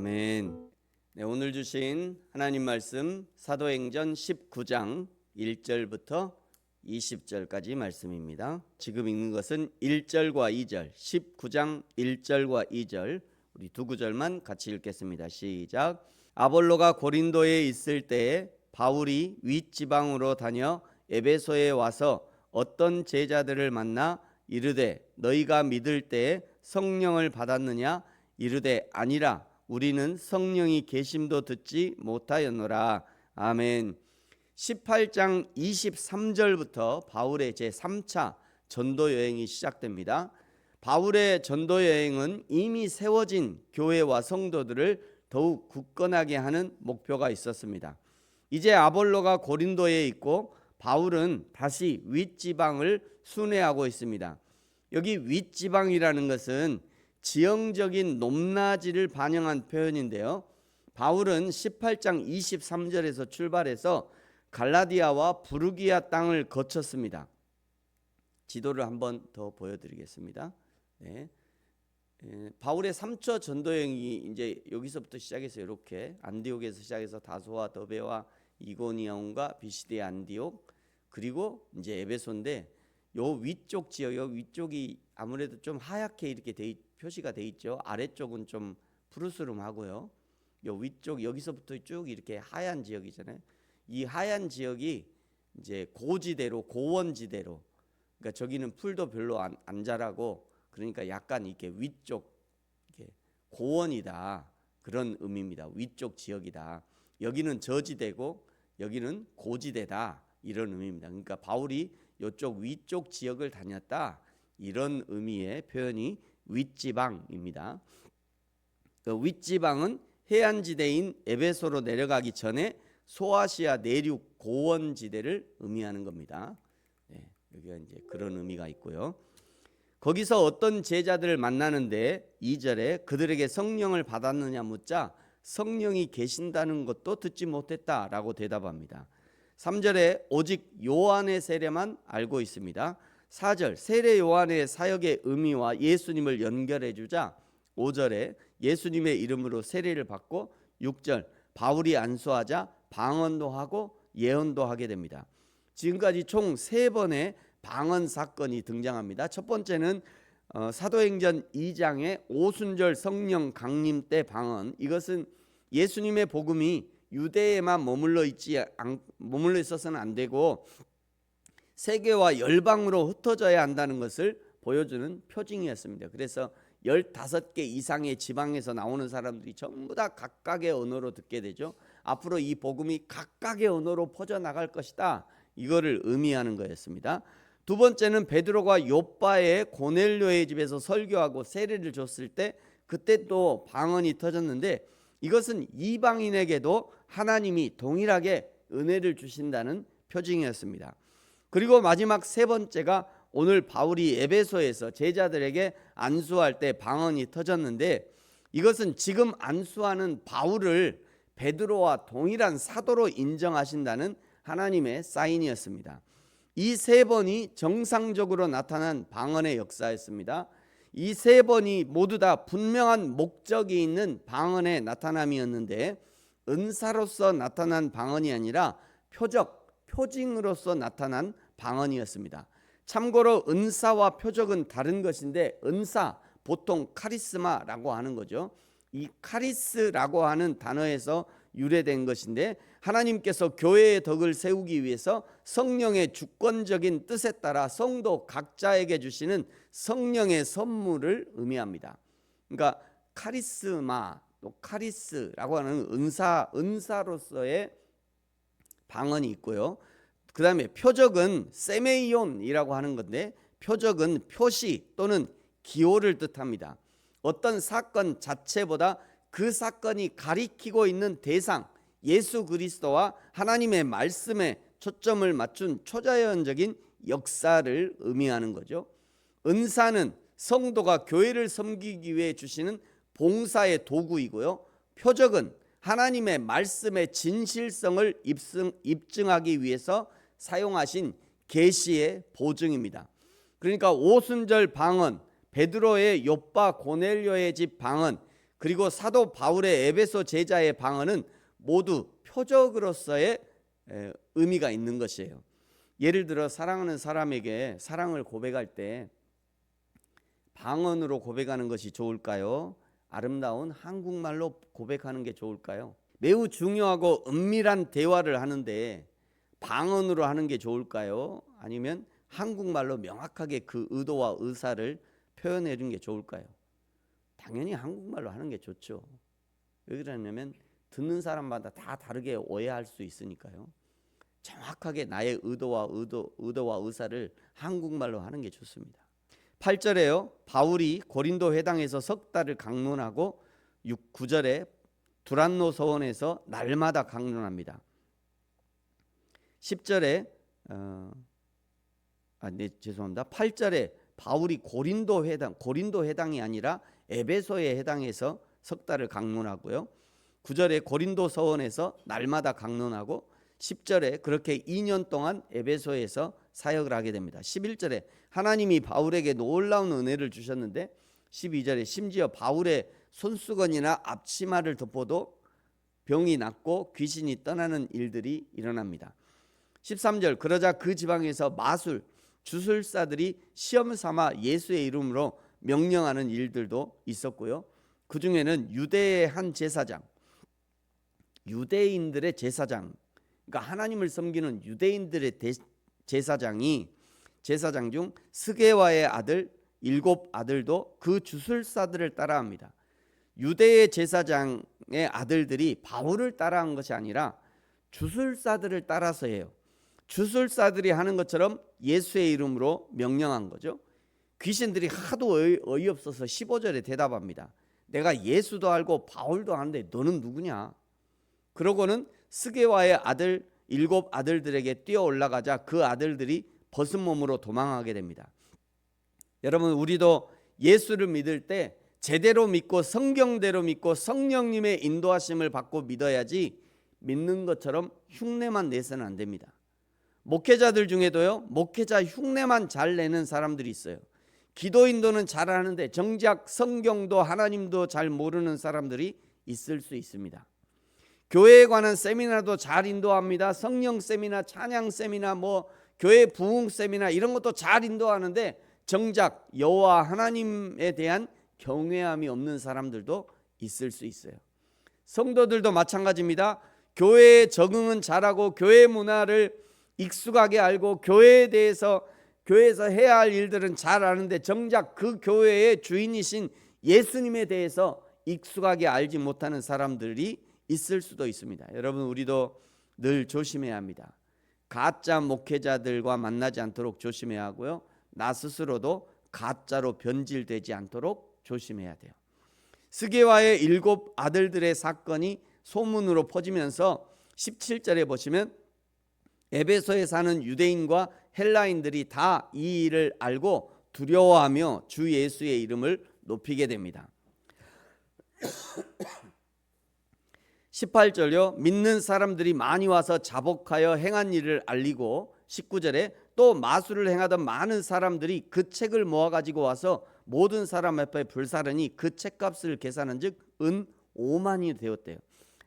아멘. 네, 오늘 주신 하나님 말씀 사도행전 19장 1절부터 20절까지 말씀입니다. 지금 읽는 것은 1절과 2절, 19장 1절과 2절 우리 두 구절만 같이 읽겠습니다. 시작. 아볼로가 고린도에 있을 때에 바울이 윗지방으로 다녀 에베소에 와서 어떤 제자들을 만나 이르되 너희가 믿을 때에 성령을 받았느냐? 이르되 아니라 우리는 성령이 계심도 듣지 못하였노라. 아멘. 18장 23절부터 바울의 제3차 전도 여행이 시작됩니다. 바울의 전도 여행은 이미 세워진 교회와 성도들을 더욱 굳건하게 하는 목표가 있었습니다. 이제 아볼로가 고린도에 있고 바울은 다시 윗지방을 순회하고 있습니다. 여기 윗지방이라는 것은 지형적인 높낮이를 반영한 표현인데요. 바울은 18장 23절에서 출발해서 갈라디아와 부르기아 땅을 거쳤습니다. 지도를 한번 더 보여드리겠습니다. 네. 바울의 3차 전도여행이 이제 여기서부터 시작해서 이렇게 안디옥에서 시작해서 다소와 더베와 이고니온과 비시디 안디옥 그리고 이제 에베소인데 요 위쪽 지역, 요 위쪽이 아무래도 좀 하얗게 이렇게 표시가 돼 있죠. 아래쪽은 좀 푸르스름하고요. 요 위쪽 여기서부터 쭉 이렇게 하얀 지역이잖아요. 이 하얀 지역이 이제 고지대로 고원지대로, 그러니까 저기는 풀도 별로 안 자라고 그러니까 약간 이렇게 위쪽 이렇게 고원이다 그런 의미입니다. 위쪽 지역이다. 여기는 저지대고 여기는 고지대다 이런 의미입니다. 그러니까 바울이 이쪽 위쪽 지역을 다녔다 이런 의미의 표현이 윗지방입니다. 그 윗지방은 해안지대인 에베소로 내려가기 전에 소아시아 내륙 고원지대를 의미하는 겁니다. 네, 여기가 이제 그런 의미가 있고요. 거기서 어떤 제자들을 만나는데 2절에 그들에게 성령을 받았느냐 묻자 성령이 계신다는 것도 듣지 못했다라고 대답합니다. 3절에 오직 요한의 세례만 알고 있습니다. 4절 세례 요한의 사역의 의미와 예수님을 연결해 주자 5절에 예수님의 이름으로 세례를 받고 6절 바울이 안수하자 방언도 하고 예언도 하게 됩니다. 지금까지 총 3번의 방언 사건이 등장합니다. 첫 번째는 사도행전 2장의 오순절 성령 강림 때 방언. 이것은 예수님의 복음이 유대에만 머물러 있어서는 안 되고 세계와 열방으로 흩어져야 한다는 것을 보여주는 표징이었습니다. 그래서 15개 이상의 지방에서 나오는 사람들이 전부 다 각각의 언어로 듣게 되죠. 앞으로 이 복음이 각각의 언어로 퍼져나갈 것이다. 이거를 의미하는 거였습니다. 두 번째는 베드로가 요빠의 고넬료의 집에서 설교하고 세례를 줬을 때 그때 또 방언이 터졌는데 이것은 이방인에게도 하나님이 동일하게 은혜를 주신다는 표징이었습니다. 그리고 마지막 세 번째가 오늘 바울이 에베소에서 제자들에게 안수할 때 방언이 터졌는데 이것은 지금 안수하는 바울을 베드로와 동일한 사도로 인정하신다는 하나님의 사인이었습니다. 이 3번이 정상적으로 나타난 방언의 역사였습니다. 이 3번이 모두 다 분명한 목적이 있는 방언의 나타남이었는데 은사로서 나타난 방언이 아니라 표징으로서 나타난 방언이었습니다. 참고로 은사와 표적은 다른 것인데 은사 보통 카리스마라고 하는 거죠. 이 카리스라고 하는 단어에서 유래된 것인데 하나님께서 교회의 덕을 세우기 위해서 성령의 주권적인 뜻에 따라 성도 각자에게 주시는 성령의 선물을 의미합니다. 그러니까 카리스마 또 카리스라고 하는 은사로서의 방언이 있고요. 그 다음에 표적은 세메이온이라고 하는 건데 표적은 표시 또는 기호를 뜻합니다. 어떤 사건 자체보다 그 사건이 가리키고 있는 대상 예수 그리스도와 하나님의 말씀에 초점을 맞춘 초자연적인 역사를 의미하는 거죠. 은사는 성도가 교회를 섬기기 위해 주시는 봉사의 도구이고요. 표적은 하나님의 말씀의 진실성을 입증하기 위해서 사용하신 계시의 보증입니다. 그러니까 오순절 방언, 베드로의 요빠 고넬료의 집 방언, 그리고 사도 바울의 에베소 제자의 방언은 모두 표적으로서의 의미가 있는 것이에요. 예를 들어 사랑하는 사람에게 사랑을 고백할 때 방언으로 고백하는 것이 좋을까요? 아름다운 한국말로 고백하는 게 좋을까요? 매우 중요하고 은밀한 대화를 하는데 방언으로 하는 게 좋을까요? 아니면 한국말로 명확하게 그 의도와 의사를 표현해 주는 게 좋을까요? 당연히 한국말로 하는 게 좋죠. 왜 그러냐면 듣는 사람마다 다 다르게 오해할 수 있으니까요. 정확하게 나의 의도와 의사를 한국말로 하는 게 좋습니다. 8절에요. 바울이 고린도 회당에서 석 달을 강론하고 9절에 두란노 서원에서 날마다 강론합니다. 10절에 8절에 바울이 고린도 회당이 아니라 에베소의 회당에서 석 달을 강론하고요. 9절에 고린도 서원에서 날마다 강론하고 10절에 그렇게 2년 동안 에베소에서 사역을 하게 됩니다. 11절에 하나님이 바울에게 놀라운 은혜를 주셨는데 12절에 심지어 바울의 손수건이나 앞치마를 덮어도 병이 낫고 귀신이 떠나는 일들이 일어납니다. 13절 그러자 그 지방에서 마술, 주술사들이 시험 삼아 예수의 이름으로 명령하는 일들도 있었고요. 그 중에는 유대의 한 제사장, 유대인들의 제사장, 그러니까 하나님을 섬기는 유대인들의 제사장 중 스게와의 아들 7 아들도 그 주술사들을 따라합니다. 유대의 제사장의 아들들이 바울을 따라한 것이 아니라 주술사들을 따라서 해요. 주술사들이 하는 것처럼 예수의 이름으로 명령한 거죠. 귀신들이 하도 어이없어서 15절에 대답합니다. 내가 예수도 알고 바울도 아는데 너는 누구냐? 그러고는 스게와의 아들 7 아들들에게 뛰어 올라가자 그 아들들이 벗은 몸으로 도망하게 됩니다. 여러분, 우리도 예수를 믿을 때 제대로 믿고 성경대로 믿고 성령님의 인도하심을 받고 믿어야지 믿는 것처럼 흉내만 내서는 안 됩니다. 목회자들 중에도요, 목회자 흉내만 잘 내는 사람들이 있어요. 기도 인도는 잘하는데 정작 성경도 하나님도 잘 모르는 사람들이 있을 수 있습니다. 교회에 관한 세미나도 잘 인도합니다. 성령 세미나, 찬양 세미나, 교회 부흥 세미나 이런 것도 잘 인도하는데 정작 여호와 하나님에 대한 경외함이 없는 사람들도 있을 수 있어요. 성도들도 마찬가지입니다. 교회에 적응은 잘하고 교회 문화를 익숙하게 알고 교회에 대해서 교회에서 해야 할 일들은 잘 아는데 정작 그 교회의 주인이신 예수님에 대해서 익숙하게 알지 못하는 사람들이 있을 수도 있습니다. 여러분, 우리도 늘 조심해야 합니다. 가짜 목회자들과 만나지 않도록 조심해야 하고요. 나 스스로도 가짜로 변질되지 않도록 조심해야 돼요. 스게와의 7 아들들의 사건이 소문으로 퍼지면서 17절에 보시면 에베소에 사는 유대인과 헬라인들이 다 이 일을 알고 두려워하며 주 예수의 이름을 높이게 됩니다. 18절요. 믿는 사람들이 많이 와서 자복하여 행한 일을 알리고 19절에 또 마술을 행하던 많은 사람들이 그 책을 모아 가지고 와서 모든 사람 앞에 불사르니 그 책값을 계산한 즉 은 5만이 되었대요.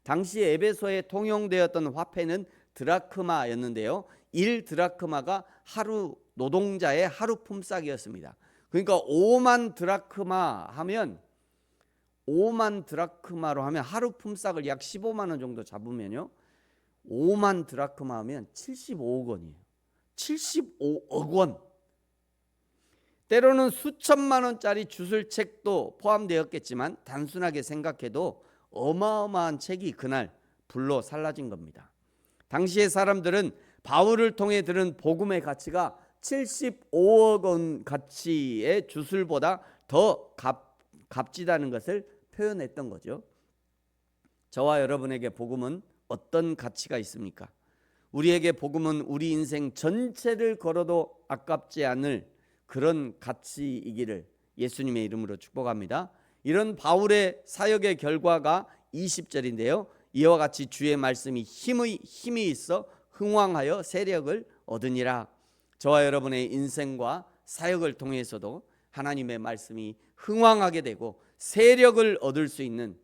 당시 에베소에 통용되었던 화폐는 드라크마였는데요. 1 드라크마가 하루 노동자의 하루 품삯이었습니다. 그러니까 5만 드라크마 하면 5만 드라크마로 하면 하루 품삯을 약 15만 원 정도 잡으면요. 5만 드라크마 하면 75억 원이에요. 75억 원. 때로는 수천만 원짜리 주술책도 포함되었겠지만 단순하게 생각해도 어마어마한 책이 그날 불로 살라진 겁니다. 당시의 사람들은 바울을 통해 들은 복음의 가치가 75억 원 가치의 주술보다 더 값지다는 것을 표현했던 거죠. 저와 여러분에게 복음은 어떤 가치가 있습니까? 우리에게 복음은 우리 인생 전체를 걸어도 아깝지 않을 그런 가치이기를 예수님의 이름으로 축복합니다. 이런 바울의 사역의 결과가 20절인데요. 이와 같이 주의 말씀이 힘이 있어 흥왕하여 세력을 얻으니라. 저와 여러분의 인생과 사역을 통해서도 하나님의 말씀이 흥왕하게 되고 세력을 얻을 수 있는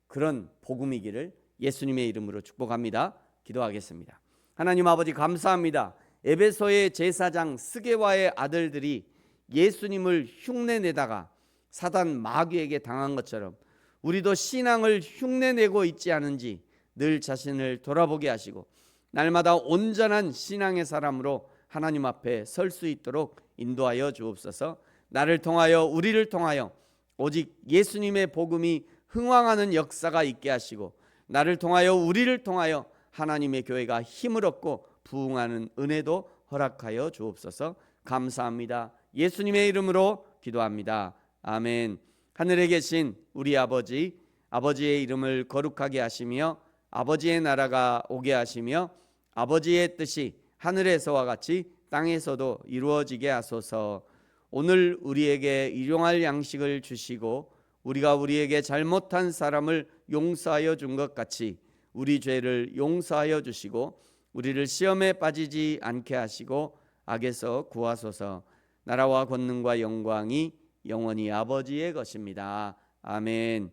그런 복음이기를 예수님의 이름으로 축복합니다. 기도하겠습니다. 하나님 아버지 감사합니다. 에베소의 제사장 스게와의 아들들이 예수님을 흉내내다가 사단 마귀에게 당한 것처럼 우리도 신앙을 흉내내고 있지 않은지 늘 자신을 돌아보게 하시고 날마다 온전한 신앙의 사람으로 하나님 앞에 설 수 있도록 인도하여 주옵소서. 나를 통하여 우리를 통하여 오직 예수님의 복음이 흥왕하는 역사가 있게 하시고 나를 통하여 우리를 통하여 하나님의 교회가 힘을 얻고 부흥하는 은혜도 허락하여 주옵소서. 감사합니다. 예수님의 이름으로 기도합니다. 아멘. 하늘에 계신 우리 아버지, 아버지의 이름을 거룩하게 하시며 아버지의 나라가 오게 하시며 아버지의 뜻이 하늘에서와 같이 땅에서도 이루어지게 하소서. 오늘 우리에게 일용할 양식을 주시고 우리가 우리에게 잘못한 사람을 용서하여 준 것 같이 우리 죄를 용서하여 주시고 우리를 시험에 빠지지 않게 하시고 악에서 구하소서. 나라와 권능과 영광이 영원히 아버지의 것입니다. 아멘.